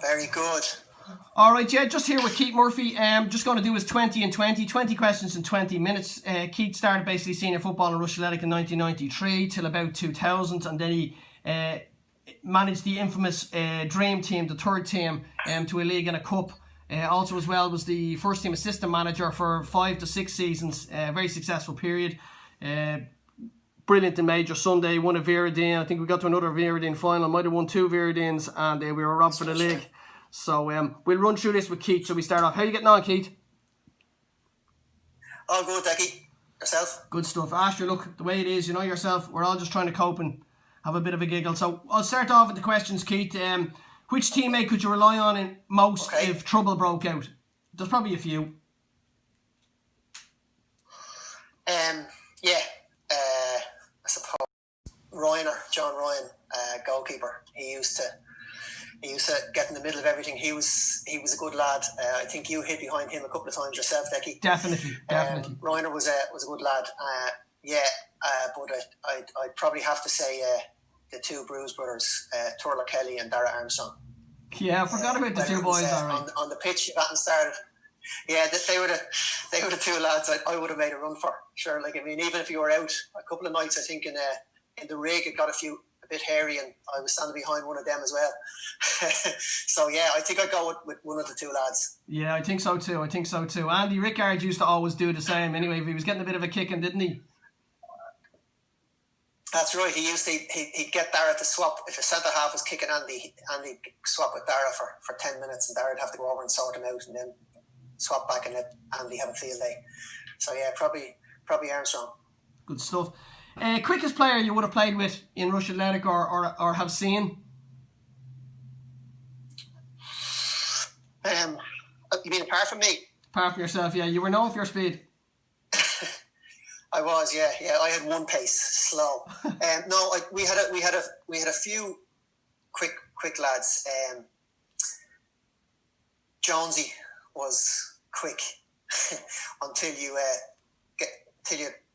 Very good. All right, yeah, just here with Keith Murphy. Just going to do his 20 and 20 questions in 20 minutes. Keith started basically senior football in Rush Athletic in 1993 till about 2000, and then he managed the infamous Dream Team, the third team, to a league and a cup. Also as well was the first team assistant manager for 5 to 6 seasons. Very successful period. Brilliant in Major Sunday, won a Viridine. I think we got to another Viridine final. Might have won 2 Viridines, and we were robbed for the league. So we'll run through this with Keith. So we start off. How are you getting on, Keith? All good, Decky. Yourself? Good stuff. Asher, look, the way it is, you know yourself, we're all just trying to cope and have a bit of a giggle. So I'll start off with the questions, Keith. Which teammate could you rely on in most if trouble broke out? There's probably a few. Yeah. I suppose John Ryan, goalkeeper. He used to get in the middle of everything. He was a good lad. I think you hid behind him a couple of times yourself, Decky. Definitely. Reiner was a good lad. But I'd probably have to say the two Bruce brothers, Turlough Kelly and Dara Armstrong. Yeah, I forgot about the two boys. On the pitch, if hadn't started. Yeah, they were the two lads I would have made a run for. Sure, like I mean, even if you were out a couple of nights, I think in the rig it got a bit hairy, and I was standing behind one of them as well. So yeah, I think I'd go with one of the two lads. Yeah, I think so too. Andy Rickard used to always do the same. Anyway, he was getting a bit of a kicking, didn't he? That's right. He'd get Dara to swap. If a centre half was kicking Andy'd swap with Dara for 10 minutes, and Dara'd have to go over and sort him out, and then swap back and let Andy have a field day. So yeah, probably Armstrong. Good stuff. Quickest player you would have played with in Rush Athletic or have seen? You mean apart from me? Apart from yourself, yeah. You were known for your speed. I was, yeah. I had one pace, slow. We had a few quick lads. Jonesy was quick until you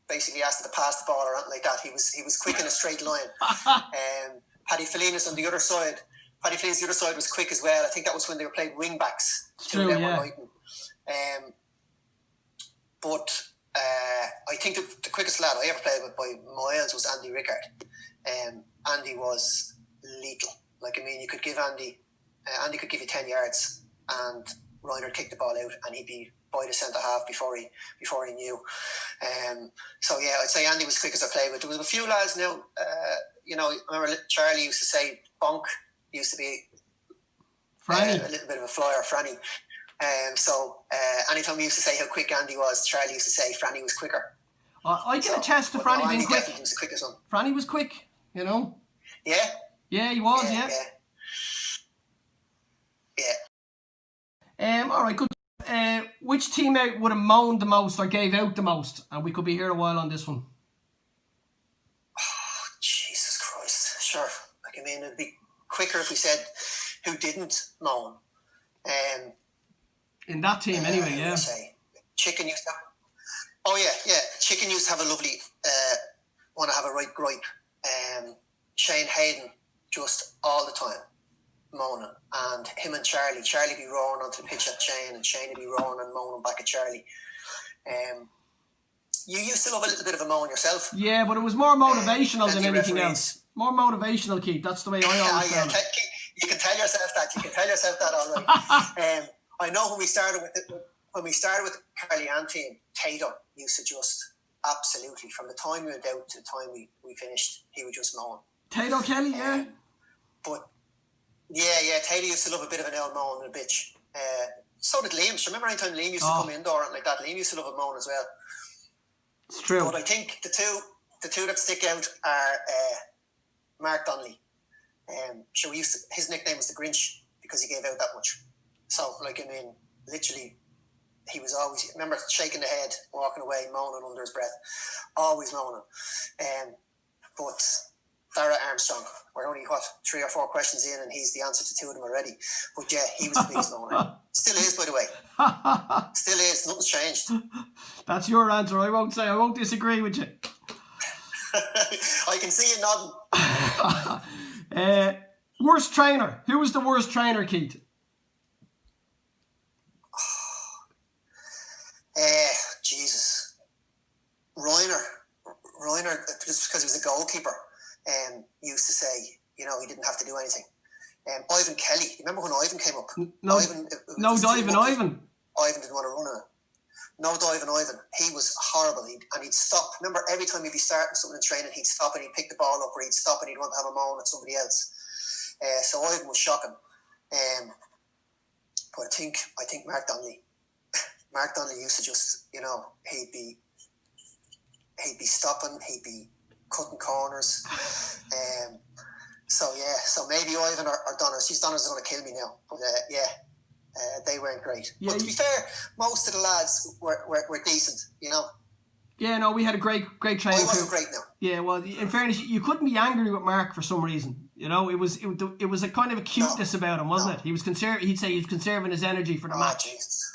basically asked him to pass the ball or anything like that. He was quick in a straight line. Paddy Felinas on the other side. Paddy Felinas the other side was quick as well. I think that was when they were playing wing backs. True, yeah. But I think the quickest lad I ever played with by miles was Andy Rickard. Andy was lethal. Like, I mean, you could give Andy could give you 10 yards and Reiner would kick the ball out and he'd be by the centre half before he knew. So yeah, I'd say Andy was quick as I played with. There was a few lads now. I remember Charlie used to say Bonk used to be a little bit of a flyer, Franny. So anytime we used to say how quick Andy was, Charlie used to say Franny was quicker. I can attest to Franny being quick. Was the quickest one. Franny was quick, you know. Yeah. Yeah, he was. Yeah. All right, good. Which teammate would have moaned the most or gave out the most? And we could be here a while on this one. Oh, Jesus Christ! Sure. Like, I mean, it'd be quicker if we said who didn't moan. In that team, anyway, yeah. Chicken used to have, Chicken used to have a lovely, want to have a right gripe. Shane Hayden, just all the time, moaning. And him and Charlie be roaring onto the pitch at Shane, and Shane would be roaring and moaning back at Charlie. You used to love a little bit of a moan yourself. Yeah, but it was more motivational than anything else. More motivational, Keith. That's the way I always felt. You can tell yourself that all right. I know when we started with the Carly Ann team, Tato used to just absolutely, from the time we went out to the time we finished, he would just moan. Tato Kelly, yeah. But Tato used to love a bit of an old moan and a bitch. So did Liam. So remember any time Liam used to come indoor and like that? Liam used to love a moan as well. It's true. But I think the two that stick out are Mark Donnelly. His nickname was the Grinch because he gave out that much. So, like, I mean, literally, he was always, remember, shaking the head, walking away, moaning under his breath, always moaning. But Dara Armstrong, we're only, 3 or 4 questions in, and he's the answer to 2 of them already. But yeah, he was the biggest moaner. Still is, by the way. Still is. Nothing's changed. That's your answer. I won't disagree with you. I can see you nodding. Worst trainer. Who was the worst trainer, Keith? Jesus. Roiner, just because he was a goalkeeper, used to say, he didn't have to do anything. Ivan Kelly, remember when Ivan came up? No, Ivan Ivan. Ivan didn't want to run it. No diving Ivan. He was horrible. He'd stop. Remember, every time he'd be starting something in training, he'd stop and he'd pick the ball up, or he'd stop and he'd want to have a moan at somebody else. So Ivan was shocking. But I think Mark Donnelly used to just, he'd be stopping, he'd be cutting corners. So maybe Ivan or Donners. Donners is going to kill me now. But they weren't great. Yeah, but to be fair, most of the lads were decent, Yeah, no, we had a great training. I wasn't great now. Yeah, well, in fairness, you couldn't be angry with Mark for some reason. It was a kind of a cuteness about him, wasn't it? He was conservative. He'd say he was conserving his energy for the match. Jesus.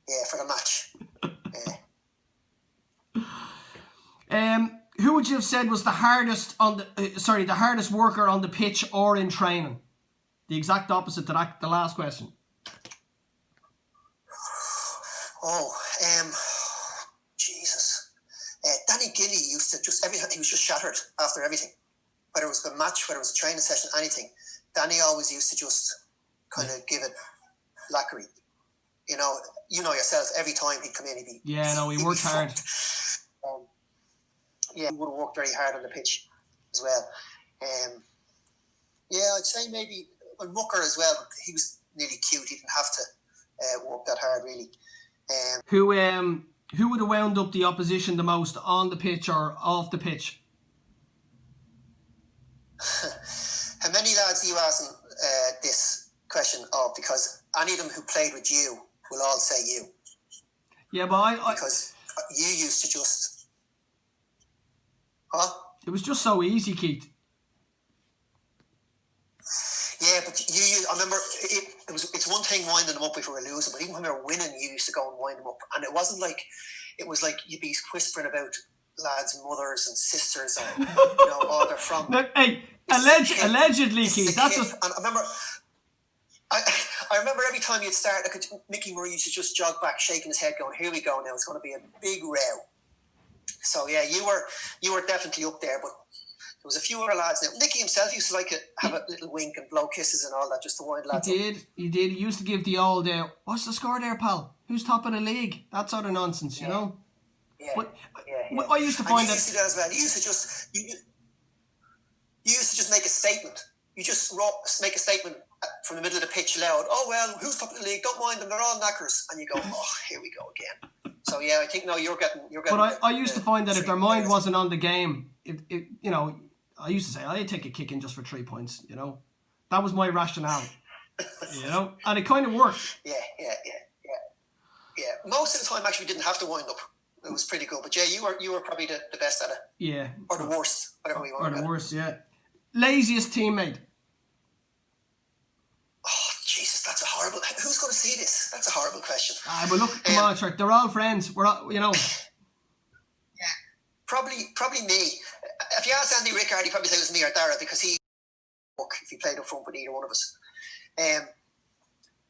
Yeah, for the match. Who would you have said was the hardest the hardest worker on the pitch or in training? The exact opposite to that, the last question. Jesus. Danny Gilly used to he was just shattered after everything. Whether it was a match, whether it was a training session, anything. Danny always used to just kind of give it lacquery. You know yourself, every time he'd come in, he'd be... Yeah, no, he worked hard. He would have worked very hard on the pitch as well. I'd say maybe Mucker as well. He was nearly cute. He didn't have to work that hard, really. Who would have wound up the opposition the most on the pitch or off the pitch? How many lads are you asking this question of? Because any of them who played with you will all say you. Yeah, but because you used to just... Huh? It was just so easy, Keith. Yeah, but I remember it's one thing winding them up if we were losing, but even when we were winning, you used to go and wind them up. And it was like you'd be whispering about lads' mothers and sisters and all they're from. No, hey, allegedly, Keith. That's and I remember I remember every time you'd start, Mickey Murray used to just jog back, shaking his head, going, "Here we go now, it's gonna be a big row." So yeah, you were definitely up there, but there was a few other lads now. Nicky himself used to have a little wink and blow kisses and all that just to wind lads up. He did. He used to give the old, what's the score there, pal? Who's top of the league? That sort of nonsense, you know? Yeah. But I used to find that... You used to do that as well. You used to just make a statement. You just make a statement from the middle of the pitch loud. "Oh, well, who's top of the league? Don't mind them. They're all knackers." And you go, "Oh, here we go again." So yeah, I think you're getting. But I used to find that if their mind wasn't on the game, I used to say, "I'd take a kick in just for 3 points." That was my rationale. And it kind of worked. Yeah. Most of the time, actually, we didn't have to wind up. It was pretty good. But yeah, you were probably the best at it. Yeah. Or the worst, whatever you want. Or the worst, yeah. Laziest teammate. Oh, Jesus, that's a horrible... Who's going to see this? That's a horrible question. But look, come on, Chuck. They're all friends. We're all, Yeah, probably me. If you ask Andy Rickard, he'd probably say it was me or Dara, because if he played up front with either one of us.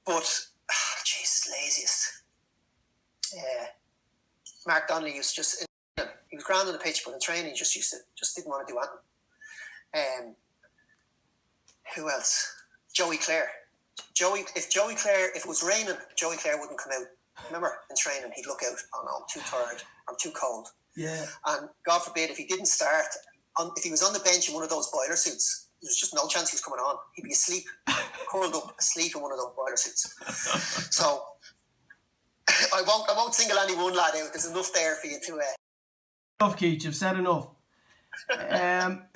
But Jesus, laziest. Mark Donnelly used to just... He was grand on the pitch, but in training, he just didn't want to do anything. Who else? Joey Clare. If it was raining, Joey Clare wouldn't come out. Remember, in training, he'd look out. "Oh no, I'm too tired. I'm too cold." Yeah. And God forbid, if he didn't start, if he was on the bench in one of those boiler suits, there's just no chance he was coming on. He'd be asleep, curled up, asleep in one of those boiler suits. So I won't single any one lad out. There's enough there for you to... Enough, Keith. You've said enough.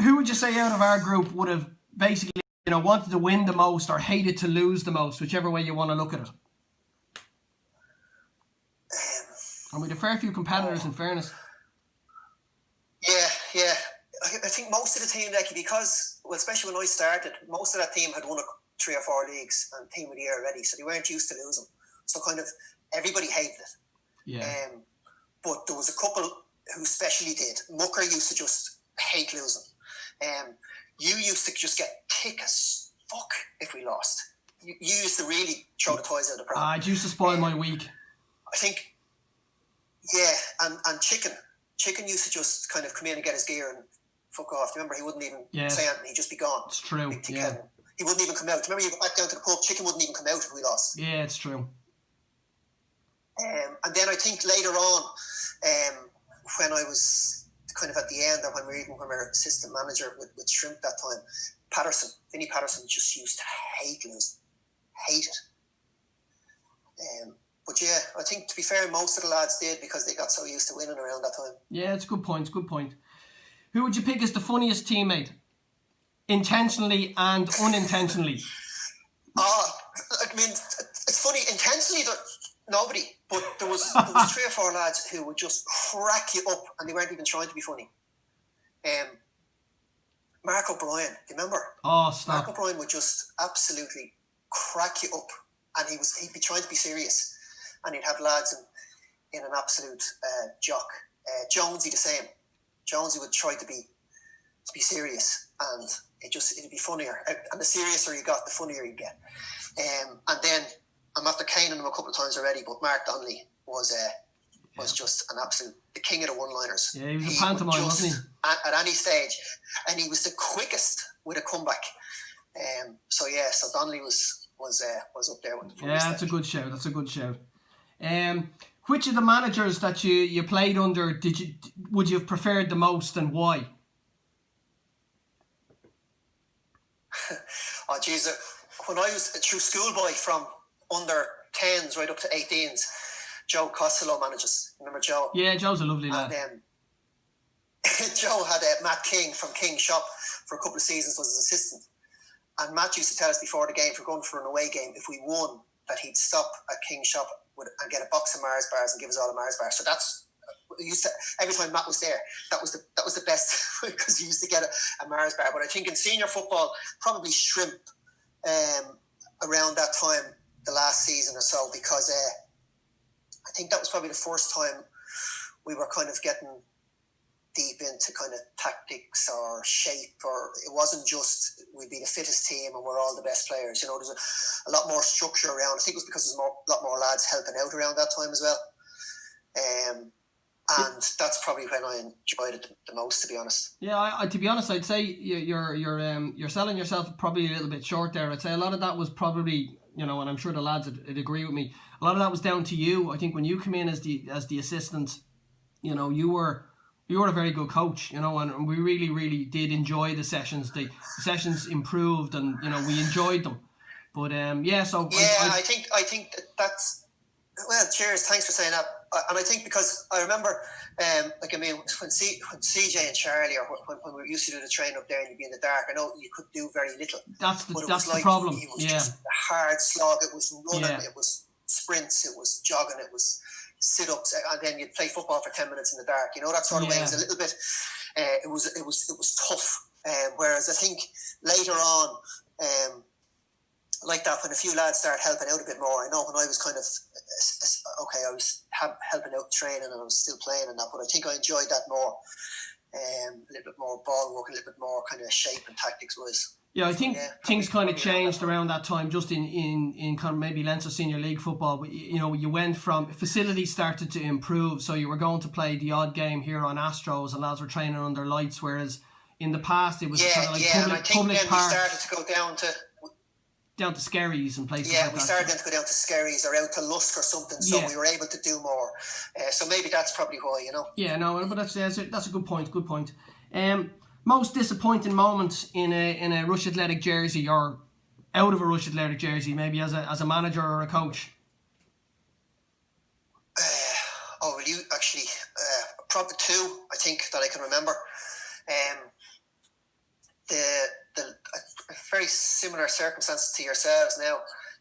Who would you say out of our group would have basically, wanted to win the most or hated to lose the most, whichever way you want to look at it? And we had a fair few competitors, in fairness. Yeah. I think most of the team, because, well, especially when I started, most of that team had won 3 or 4 leagues and team of the year already, so they weren't used to losing. So kind of everybody hated it. Yeah. But there was a couple who especially did. Mucker used to just hate losing. You used to just get thick as fuck if we lost. You used to really throw the toys out of the pram. It used to spoil my week. I think, and Chicken used to just kind of come in and get his gear and fuck off. Remember, he wouldn't even say anything, he'd just be gone. It's true, He wouldn't even come out. Remember, you go back down to the pub, Chicken wouldn't even come out if we lost. Yeah, it's true. And then I think later on, when I was kind of at the end, or when we were assistant manager with Shrimp that time, Vinnie Patterson just used to hate losing. Hate it. But yeah, I think to be fair, most of the lads did because they got so used to winning around that time. Yeah, it's a good point. Who would you pick as the funniest teammate? Intentionally and unintentionally. I mean, it's funny. Intentionally, nobody. But there was 3 or 4 lads who would just crack you up, and they weren't even trying to be funny. Mark O'Brien, do you remember? Oh, stop. Mark O'Brien would just absolutely crack you up, and he'd be trying to be serious, and he'd have lads in an absolute jock. Jonesy the same. Jonesy would try to be serious, and it'd be funnier. And the seriouser you got, the funnier you get. And then I'm after caning him a couple of times already, but Mark Donnelly was just an absolute the king of the one-liners. Yeah, he was a pantomime, wasn't he? At any stage, and he was the quickest with a comeback. So Donnelly was up there with the yeah, that's stage. That's a good shout. Which of the managers that you played under would you have preferred the most, and why? Oh jeez, when I was a true schoolboy from under 10s right up to 18s, Joe Costello manages. Remember Joe? Yeah, Joe's a lovely lad. And Joe had Matt King from King Shop for a couple of seasons, was his assistant. And Matt used to tell us before the game, if we're going for an away game, if we won, that he'd stop at King Shop and get a box of Mars bars and give us all the Mars bars. So that's every time Matt was there, that was the best because he used to get a Mars bar. But I think in senior football, probably Shrimp around that time, the last season or so, because I think that was probably the first time we were kind of getting deep into kind of tactics or shape, or it wasn't just we'd be the fittest team and we're all the best players. You know, there's a lot more structure around. I think it was because there's a lot more lads helping out around that time as well. And that's probably when I enjoyed it the most, to be honest. Yeah, I to be honest, I'd say you're selling yourself probably a little bit short there. I'd say a lot of that was probably, you know, and I'm sure the lads would agree with me, a lot of that was down to you. I think when you come in as the assistant, you know, you were a very good coach, you know, and we really, really did enjoy the sessions. The sessions improved, and you know, we enjoyed them. But I think that's well. Cheers, thanks for saying that. And I think because I remember, when CJ and Charlie, or when we used to do the train up there and you'd be in the dark, I know you could do very little. That's the problem. It was just a hard slog. It was running. It was sprints. It was jogging. It was sit-ups, and then you'd play football for 10 minutes in the dark. You know, that sort of way. It was a little bit. It was tough. Whereas I think later on, like that, when a few lads started helping out a bit more. I know when I was kind of I was helping out training and I was still playing and that, but I think I enjoyed that more. A little bit more ball work, a little bit more kind of shape and tactics was. Yeah, I think things kind of changed around that time, just in kind of maybe Leinster Senior League football. You know, you went from facilities started to improve, so you were going to play the odd game here on Astros and lads were training under lights, whereas in the past it was kind of like public parks. We started to go down to Skerries and places like that. Yeah, we started to go down to Skerries or out to Lusk or something, so we were able to do more. So maybe that's probably why, you know. Yeah, no, but that's a good point. Good point. Most disappointing moments in a Rush Athletic jersey, or out of a Rush Athletic jersey, maybe as a manager or a coach. Well, you actually probably 2. I think that I can remember. A very similar circumstances to yourselves now.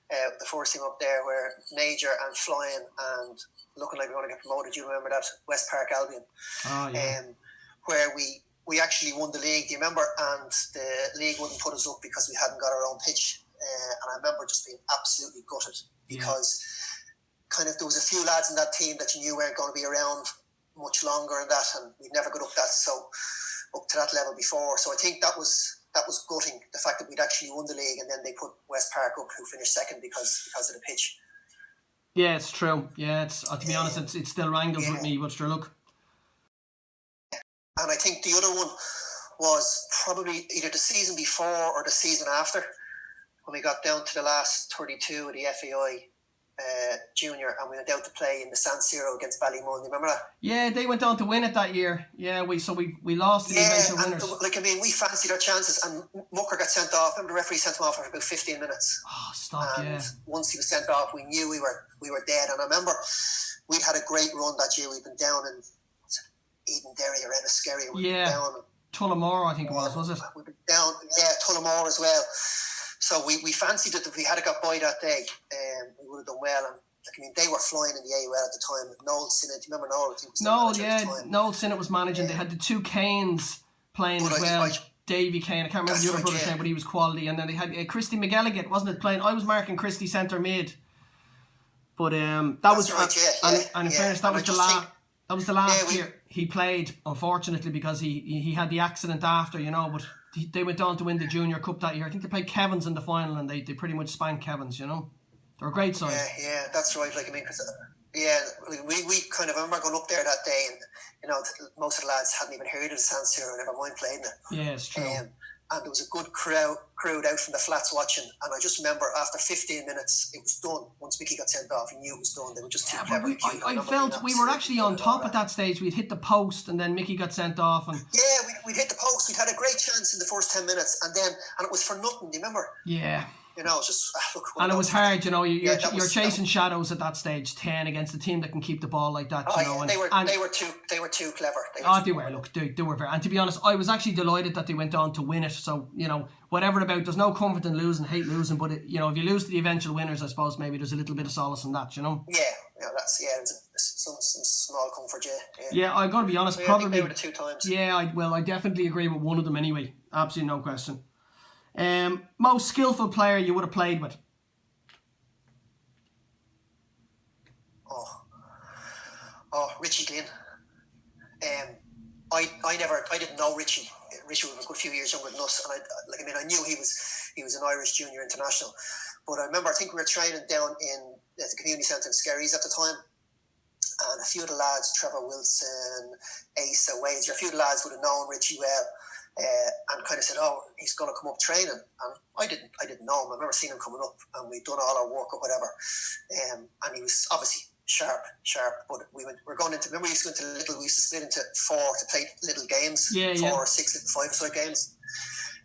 The first team up there where major and flying and looking like we're going to get promoted. You remember that? West Park Albion. Oh, yeah. Where we actually won the league, do you remember? And the league wouldn't put us up because we hadn't got our own pitch. And I remember just being absolutely gutted because kind of there was a few lads in that team that you knew weren't going to be around much longer and that, and we'd never got up to that level before. So I think that was gutting, the fact that we'd actually won the league and then they put West Park up, who finished second because of the pitch. Yeah, it's true. Yeah, it's to be honest, it still wrangles with me, but sure, look. And I think the other one was probably either the season before or the season after, when we got down to the last 32 of the FAI junior, and we went out to play in the San Siro against Ballymun. You remember that? Yeah, they went on to win it that year. Yeah, we lost to the eventual winners. Like, I mean, we fancied our chances, and Mucker got sent off. Remember, the referee sent him off for about 15 minutes. Oh, stop! And once he was sent off, we knew we were dead. And I remember we'd had a great run that year. We'd been down in Edenderry or Enniskerry. Yeah, Tullamore, I think it was it? We'd been down, Tullamore as well. So we fancied it. If we had got by that day, we would have done well. And I mean, they were flying in the AUL at the time. Noel Sinnott, do you remember Noel? Noel Sinnott was managing. They had the two Canes playing as well. Davy Kane, I can't remember the other brother's name, but he was quality. And then they had Christy McElligott, wasn't it, playing? I was marking Christy centre mid. But that was right, and in fairness, that was the last year he played, unfortunately, because he had the accident after, you know, but they went on to win the Junior Cup that year. I think they played Kevin's in the final, and they pretty much spanked Kevin's, you know. They're a great side. Yeah, that's right. Like, I mean, cause, we kind of, I remember going up there that day, and, you know, most of the lads hadn't even heard of the San Siro, never mind playing it. Yeah, it's true. And there was a good crowd out from the flats watching, and I just remember after 15 minutes it was done. Once Mickey got sent off, he knew it was done. They were just too clever. I felt we were actually on top at that stage. We'd hit the post, and then Mickey got sent off, and we'd hit the post. We'd had a great chance in the first 10 minutes, and it was for nothing. Do you remember? Yeah. You know, it's just and it was hard. You know, you're chasing shadows at that stage, 10 against a team that can keep the ball like that. You know, they were too clever. They were. Look, they were very. And to be honest, I was actually delighted that they went on to win it. So, you know, whatever about, there's no comfort in losing, hate losing, but you know, if you lose to the eventual winners, I suppose maybe there's a little bit of solace in that. You know. Yeah, there's some small comfort. Yeah, I'm gonna be honest. Probably they were the two times. Yeah, I definitely agree with one of them anyway. Absolutely no question. Most skillful player you would have played with? Richie Glynn. I didn't know Richie. Richie was a good few years younger than us, and I knew he was an Irish junior international. But I remember, I think we were training down at the community centre in Skerries at the time, and a few of the lads, Trevor Wilson, Asa Wager, a few of the lads would have known Richie well. And kind of said, he's going to come up training, and I didn't know him. I remember seeing him coming up, and we'd done all our work or whatever, and he was obviously sharp. But we're going into. Remember, we used to go into we used to split into 4 to play little games, 4 or 6 little 5-a-side games.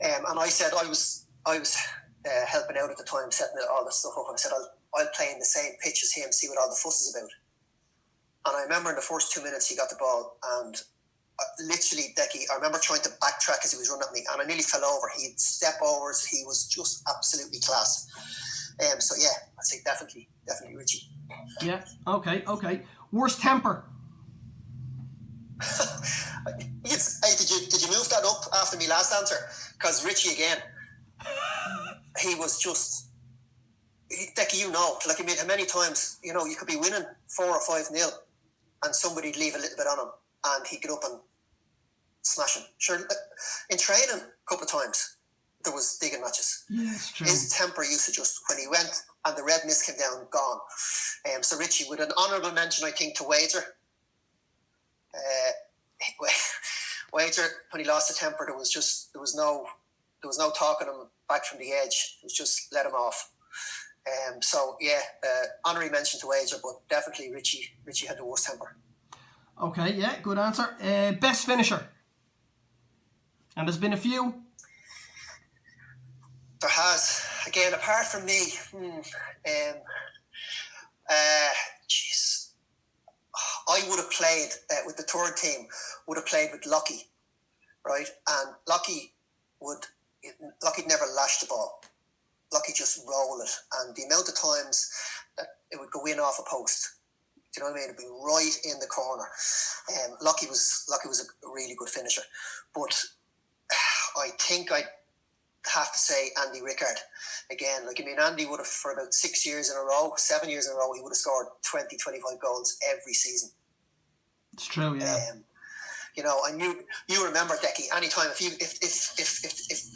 And I said I was helping out at the time, setting all this stuff up, and I said I'll play in the same pitch as him, see what all the fuss is about. And I remember in the first 2 minutes he got the ball, and literally, Decky, I remember trying to backtrack as he was running at me, and I nearly fell over. He had step overs. He was just absolutely class. So yeah, I'd say definitely Richie. Yeah. Okay. Worst temper. Hey, did you move that up after me last answer? Because Richie again, he was just. Decky, you know, like, I mean, how many times, you know, you could be winning 4 or 5-0, and somebody'd leave a little bit on him, and he'd get up and smash him. Sure, in training a couple of times there was digging matches. Yeah, it's true. His temper used to just, when he went and the red mist came down, gone. So Richie, with an honourable mention, I think, to Wager. Wager, when he lost the temper, there was no talking him back from the edge. It was just let him off. So yeah, honorary mention to Wager, but definitely Richie had the worst temper. Okay, yeah, good answer. Best finisher? And there's been a few. There has. Again, apart from me, I would have played with the third team, would have played with Lockie, right? And Lockie'd never lash the ball. Lockie just roll it. And the amount of times that it would go in off a post, do you know what I mean? It'd be right in the corner. Lockie was a really good finisher. But I think I'd have to say Andy Rickard again. Like, I mean, Andy would have, for about 7 years in a row, he would have scored 20, 25 goals every season. It's true, yeah. You know, and you remember, Decky, anytime if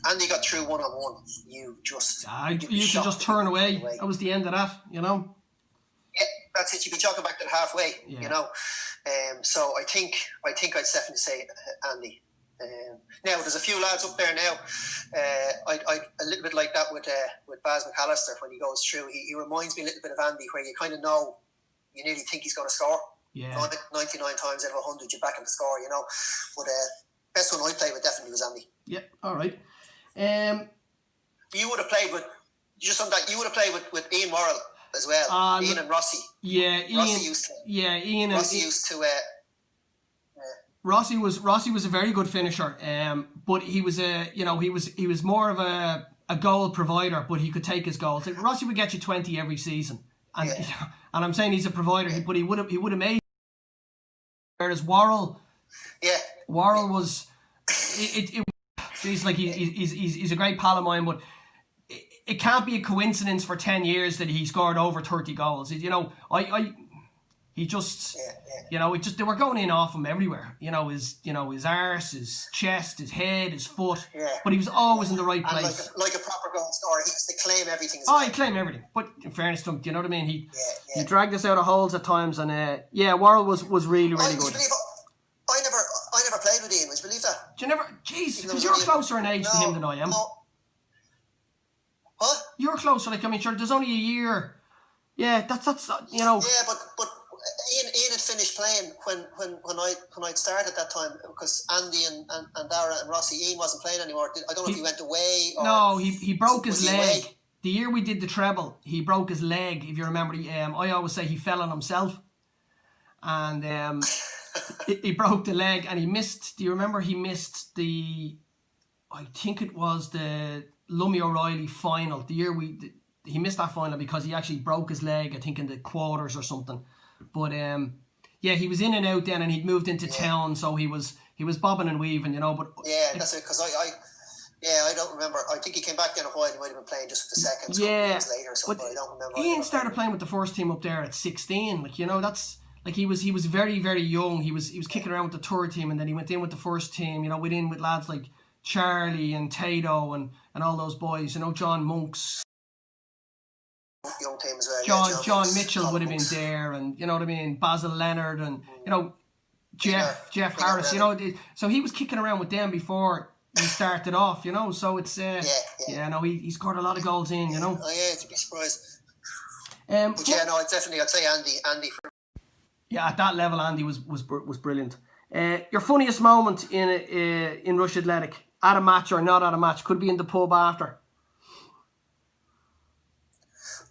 Andy got through 1-on-1, you just you should just turn away. That was the end of that, you know. Yeah, that's it. You be jogging back to the halfway, you know. So I think I'd definitely say Andy. Now there's a few lads up there now. I a little bit like that with Baz McAllister when he goes through. He reminds me a little bit of Andy, where you kind of know, you nearly think he's going to score. 99 times out of 100, you back him to score, you know. But best one I played with definitely was Andy. Yeah, all right. You would have played with, just on that, you would have played with Ian Worrell as well. Ian and Rossi. Yeah, Rossi used to. Yeah, Ian. Rossi used to. Rossi was a very good finisher, but he was he was more of a goal provider, but he could take his goals. Like, Rossi would get you 20 every season, and and I'm saying he's a provider, but he would have made. Whereas Worrell was geez, like he's a great pal of mine, but it can't be a coincidence for 10 years that he scored over 30 goals. You know, he just, you know, they were going in off him everywhere. You know, his arse, his chest, his head, his foot. Yeah. But he was always in the right place. Like a proper goal scorer, he used to claim everything. He claimed everything. But in fairness to him, do you know what I mean? He dragged us out of holes at times, and Worrell was really good. I never played with Ian. Would you believe that? Do you never? Jeez, because you're closer in age to him than I am. No. What? You're closer. Like, I mean, sure, there's only a year. Yeah, that's you know. Yeah, but Ian had finished playing when I'd started that time, because Andy and Dara and Rossi, Ian wasn't playing anymore. I don't know if he went away or... No, he broke his leg. The year we did the treble, he broke his leg, if you remember. I always say he fell on himself. And he broke the leg, and he missed... Do you remember he missed the... I think it was the Lummy O'Reilly final. The year he missed that final because he actually broke his leg, I think in the quarters or something. But he was in and out then, and he'd moved into town, so he was bobbing and weaving, you know. But that's it, because I don't remember. I think he came back then a while. He might have been playing just with the seconds. Years later or something. But I don't remember. Ian started playing with the first team up there at 16. Like, you know, that's like he was very, very young. He was kicking around with the third team, and then he went in with the first team. You know, went in with lads like Charlie and Tato and all those boys. You know, John Monks. Young team as well. John Mitchell would have been there, and you know what I mean, Basil Leonard, and you know Jeff Harris. You know, so he was kicking around with them before he started off. You know, so it's he scored a lot of goals in. You know. Oh yeah, to be surprised. But I'd say Andy. Yeah, at that level, Andy was brilliant. Your funniest moment in Rush Athletic, at a match or not at a match, could be in the pub after.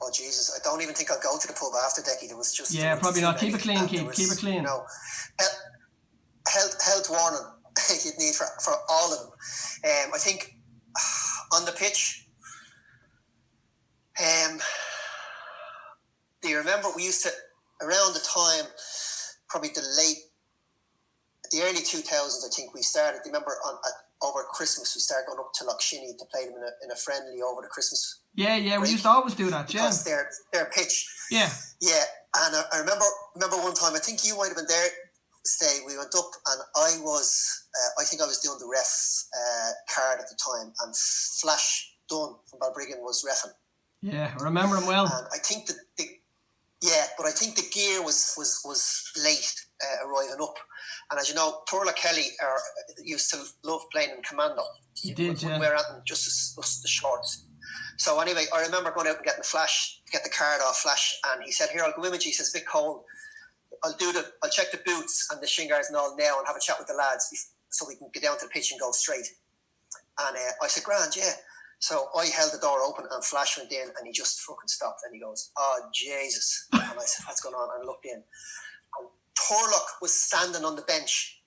Oh Jesus! I don't even think I'll go to the pub after Decky. There was just probably not. Keep it clean, keep it clean. You know, health warning you'd need for all of them. I think on the pitch. Do you remember we used to, around the time, probably the early 2000s? I think we started. Do you remember over Christmas we started going up to Lockshinny to play them in a friendly over the Christmas. Yeah, break. We used to always do that. Because their pitch. Yeah. Yeah, and I remember one time. I think you might have been there. Stay. We went up, and I was. I think I was doing the ref card at the time, and Flash Dunn from Balbriggan was reffing. Yeah, I remember him well. And I think but I think the gear was late arriving up. And as you know, Turla Kelly used to love playing in commando. He did, yeah. Wear just the shorts. So anyway, I remember going out and getting Flash, get the card off Flash, and he said, "Here, I'll go in with you." He says, "It's a bit cold. I'll check the boots and the shin guards and all now, and have a chat with the lads so we can get down to the pitch and go straight." And I said, "Grand, yeah." So I held the door open, and Flash went in, and he just fucking stopped, and he goes, "Oh Jesus!" And I said, "What's going on?" And I looked in, and Turlock was standing on the bench,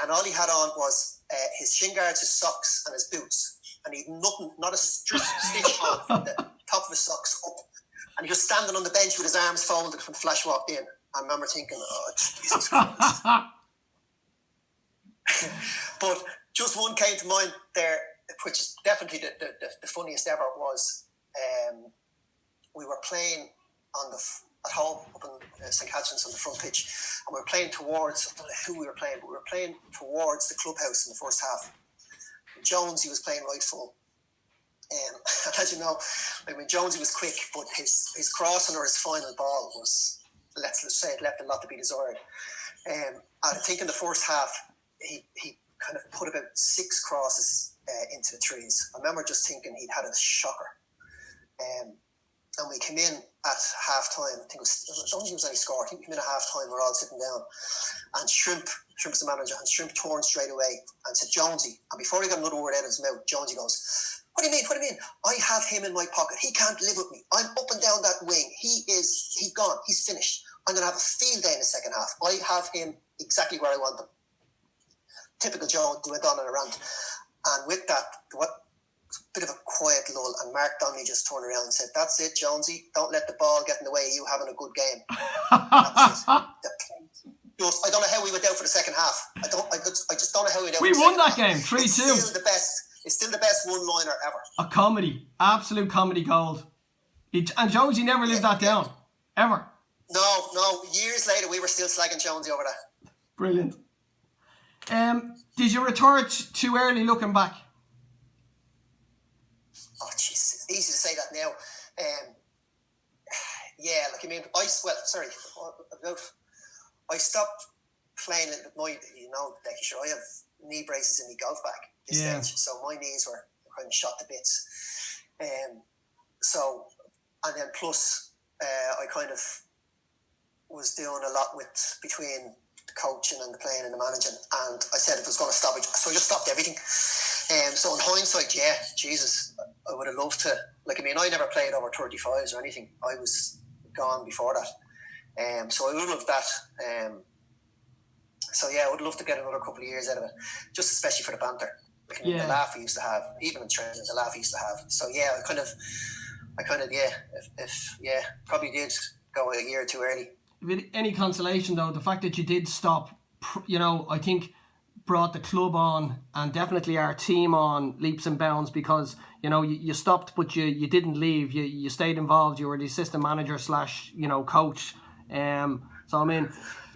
and all he had on was his shin guards, his socks, and his boots, and he'd nothing, not a stitch on from the top of his socks up, and he was standing on the bench with his arms folded when Flash walked in. I remember thinking, "Oh Jesus Christ!" But just one came to mind there, which is definitely the funniest ever. Was we were playing at home up in St. Catharines on the front pitch, and we were playing towards, I don't know who we were playing, but we were playing towards the clubhouse in the first half. Jonesy was playing right full. And as you know, I mean, Jonesy was quick, but his crossing or his final ball was let's say it left a lot to be desired. I think in the first half, he kind of put about 6 crosses into the trees. I remember just thinking he'd had a shocker. And we came in at half time. I don't think it was any score. I think we came in at half time. We're all sitting down. And Shrimp was the manager, and Shrimp turned straight away and said, Jonesy. And before he got another word out of his mouth, Jonesy goes, What do you mean? I have him in my pocket. He can't live with me. I'm up and down that wing. He's gone. He's finished. I'm going to have a field day in the second half. I have him exactly where I want him. Typical Jones, went on and around. And with that, bit of a quiet lull, and Mark Donnelly just turned around and said, That's it, Jonesy. Don't let the ball get in the way of you having a good game. I don't know how we went out for the second half. I just don't know how we went out. We won that game 3-2. It's still the best one-liner ever. A comedy. Absolute comedy gold. And Jonesy never lived that down. Ever. No. Years later, we were still slagging Jonesy over that. Brilliant. Did you retire too early looking back? Oh, jeez. It's easy to say that now. I stopped playing it with my, I have knee braces in my golf bag this stage, so my knees were kind of shot to bits. And then plus, I kind of was doing a lot between the coaching and the playing and the managing, and I said if I was going to stop it, so I just stopped everything. So in hindsight, Jesus, I would have loved to. I never played over 35s or anything. I was gone before that. So I would love that. I would love to get another couple of years out of it, just especially for the banter. The laugh we used to have, even in training, the laugh we used to have. So probably did go a year too early. With any consolation though, the fact that you did stop, I think brought the club on and definitely our team on leaps and bounds, because you stopped but you didn't leave. You stayed involved. You were the assistant manager / coach. So I mean,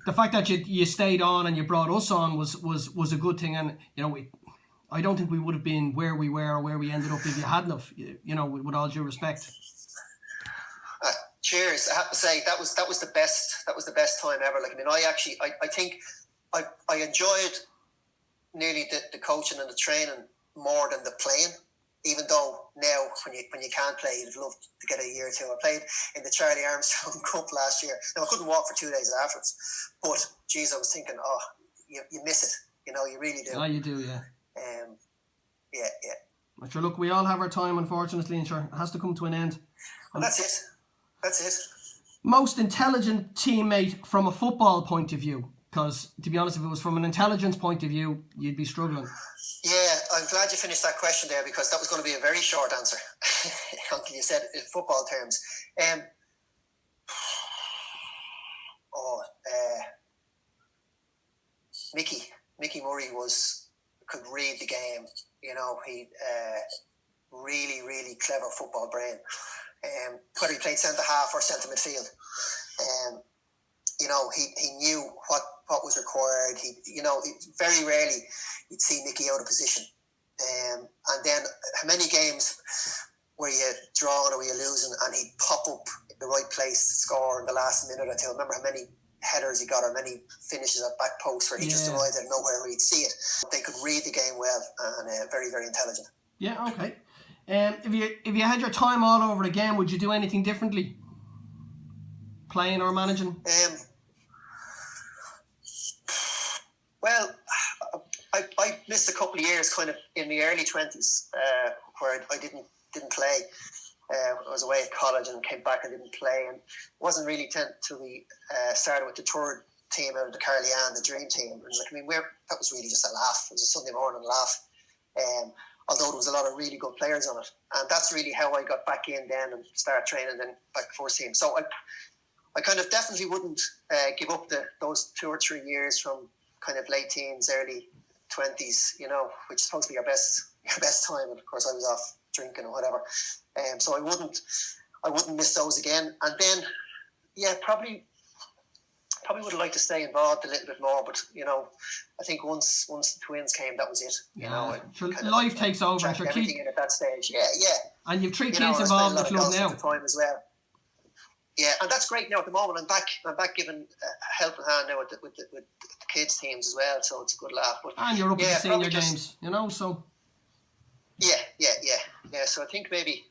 the fact that you stayed on and you brought us on was a good thing. And I don't think we would have been where we were or where we ended up if you hadn't have. With all due respect. Cheers! I have to say that was the best. That was the best time ever. I think I enjoyed nearly the coaching and the training more than the playing. Even though now, when you can't play, you'd love to get a year or two. I played in the Charlie Armstrong Cup last year. Now, I couldn't walk for 2 days afterwards. But, geez, I was thinking, you miss it. You really do. Oh, you do, yeah. Yeah. But sure, look, we all have our time, unfortunately, and sure, it has to come to an end. And that's it. Most intelligent teammate from a football point of view? Because, to be honest, if it was from an intelligence point of view, you'd be struggling. Yeah, I'm glad you finished that question there, because that was going to be a very short answer. Until you said it in football terms. Mickey Murray could read the game. He really, really clever football brain. Whether he played centre half or centre midfield, he knew what was required. Very rarely you'd see Mickey out of position. And then how many games were you drawing or were you losing, and he'd pop up in the right place to score in the last minute or two. I remember how many headers he got or many finishes at back post where he just arrived out of nowhere where he'd see it. They could read the game well, and very, very intelligent. Yeah, okay. If you had your time all over again, would you do anything differently? Playing or managing? Well, I missed a couple of years kind of in the early 20s where I didn't play. I was away at college and came back and didn't play, and wasn't really till we started with the third team out of the Carlian, the dream team. And that was really just a laugh. It was a Sunday morning laugh. Although there was a lot of really good players on it. And that's really how I got back in then and started training then back first team. So I kind of definitely wouldn't give up those 2 or 3 years from kind of late teens, early 20s, which is supposed to be your best time. And of course I was off drinking or whatever. So I wouldn't miss those again. And then, probably would have liked to stay involved a little bit more, but I think once the twins came, that was it. Life takes over. And everything in at that stage. Yeah. And you've 3 kids involved in the club now. Time as well. Yeah, and that's great now at the moment. I'm back giving a helping hand now with the kids teams as well, so it's a good laugh. But And you're up at the senior games, so. Yeah. So I think maybe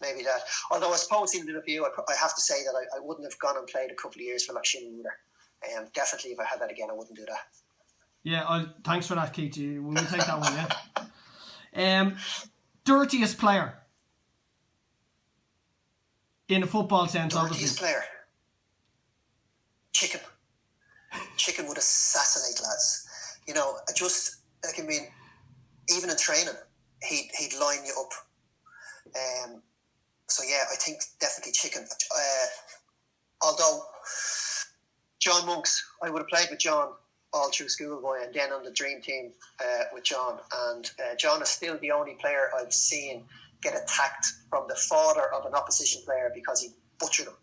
that. Although I suppose even with you, I have to say that I wouldn't have gone and played a couple of years for Lockshin either. Definitely, if I had that again, I wouldn't do that. Yeah, thanks for that, Keith. We'll take that one, yeah. Dirtiest player in a football sense, obviously. Dirtiest player. Chicken would assassinate lads. Even in training, he'd line you up. So yeah, I think definitely Chicken. Although John Monks, I would have played with John all through schoolboy and then on the dream team with John. And John is still the only player I've seen get attacked from the father of an opposition player because he butchered him.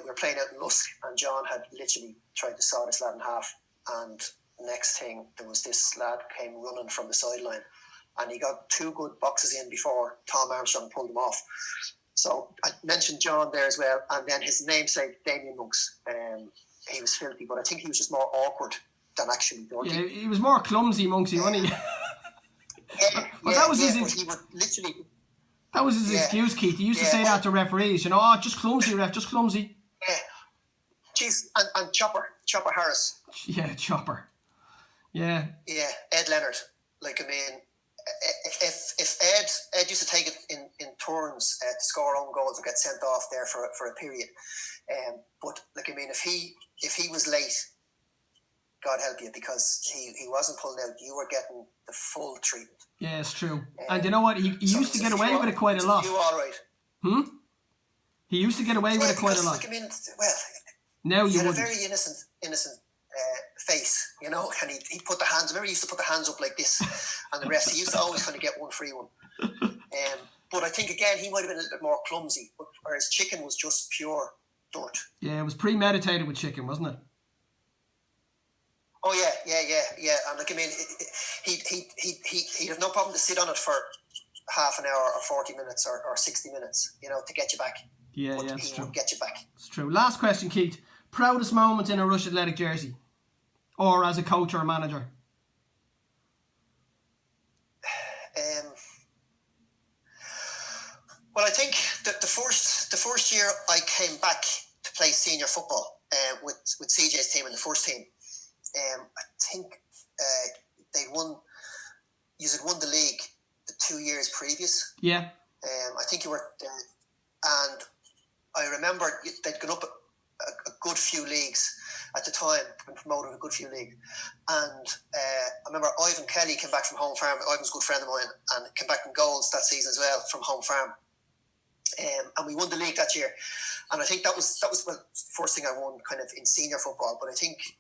We were playing out in Lusk and John had literally tried to saw this lad in half, and next thing there was this lad came running from the sideline and he got 2 good boxes in before Tom Armstrong pulled him off. So I mentioned John there as well, and then his namesake Damien Monks. He was filthy, but I think he was just more awkward than actually dirty. Yeah, he was more clumsy, Monksy, wasn't he? That was his excuse, Keith. He used to say that to referees, just clumsy, ref, just clumsy. Yeah. Jeez, and Chopper Harris. Yeah, Chopper. Yeah. Yeah, Ed Leonard. If Ed used to take it in turns to score own goals and get sent off there for a period, but if he was late, God help you, because he wasn't pulling out. You were getting the full treatment. Yeah, it's true. And you know what? He used to get away with it quite a lot. You all right? He used to get away with it quite a lot. Now you wouldn't. Had a very innocent face, and he put the hands. Remember, he used to put the hands up like this, and the rest. He used to always kind of get one free one. But I think again he might have been a little bit more clumsy, whereas Chicken was just pure dirt. Yeah, it was premeditated with Chicken, wasn't it? Oh yeah. And he'd have no problem to sit on it for half an hour or 40 minutes or 60 minutes, to get you back. Yeah, it's true. Get you back. It's true. Last question, Keith. Proudest moment in a Rush Athletic jersey, or as a coach or a manager? Well, I think that the first year I came back to play senior football with CJ's team and the first team, I think they won. You had won the league the 2 years previous. Yeah. I think you were, and I remember they'd gone up a good few leagues at the time, been promoted a good few leagues, and I remember Ivan Kelly came back from Home Farm. Ivan's a good friend of mine, and came back in goals that season as well from Home Farm. And we won the league that year, and I think that was the first thing I won kind of in senior football. But I think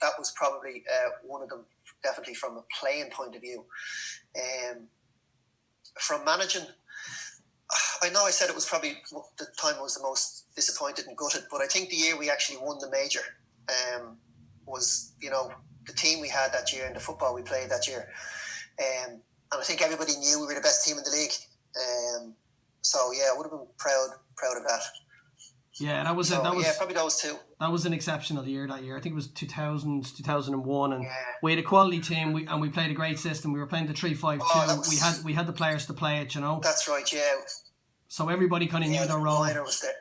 that was probably one of them, definitely from a playing point of view. From managing, I know I said it was probably the time I was the most disappointed and gutted, but I think the year we actually won the major was, the team we had that year and the football we played that year. And I think everybody knew we were the best team in the league. So yeah, I would have been proud of that. Yeah, that was probably those two. That was an exceptional year that year. I think it was 2000, 2001, and we had a quality team. We played a great system. We were playing the 3-5-2. We had the players to play it. That's right. Yeah. So everybody kind of knew their role. Was there,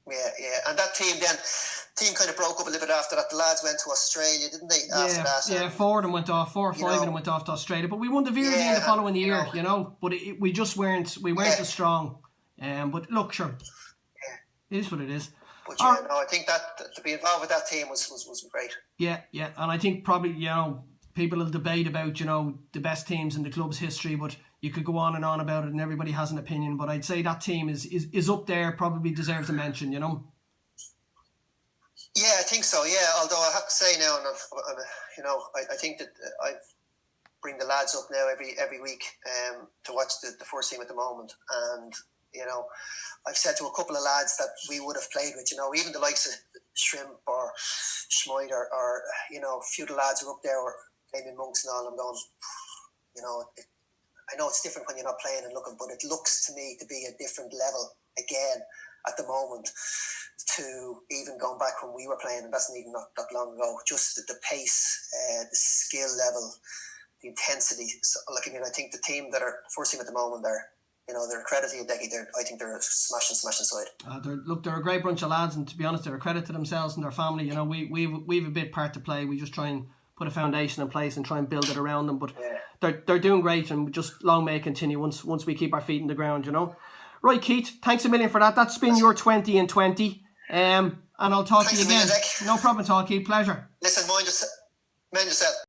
Yeah, and that team kind of broke up a little bit after that. The lads went to Australia, didn't they? After that, 4 of them went off. 4 or 5 of them went off to Australia. But we won the Veerley in the following year, But we just weren't. We weren't as strong. But look, sure. It is what it is. But I think that to be involved with that team was great. Yeah, and I think probably people will debate about the best teams in the club's history, but you could go on and on about it, and everybody has an opinion. But I'd say that team is up there, probably deserves a mention. Yeah, I think so. Yeah, although I have to say now, I think that I bring the lads up now every week to watch the first team at the moment, and I've said to a couple of lads that we would have played with, even the likes of Shrimp or Schmid or a few of the lads are up there, or Damien Monks and all. I'm going, I know it's different when you're not playing and looking, but it looks to me to be a different level again at the moment to even going back when we were playing, and that's not even not that long ago. Just the pace, the skill level, the intensity. So, like, I mean, I think the team that are first team at the moment are, you know, they're a credit to Decky. I think they're smashing side. They're a great bunch of lads, and to be honest, they're a credit to themselves and their family. You know, we've a bit part to play. We just try and put a foundation in place and try and build it around them. But they're doing great, and just long may it continue once we keep our feet in the ground. You know, right, Keith. Thanks a million for that. That's been your 20 and 20. And I'll talk to you again. No problem at all, Keith. Pleasure. Listen, mind yourself.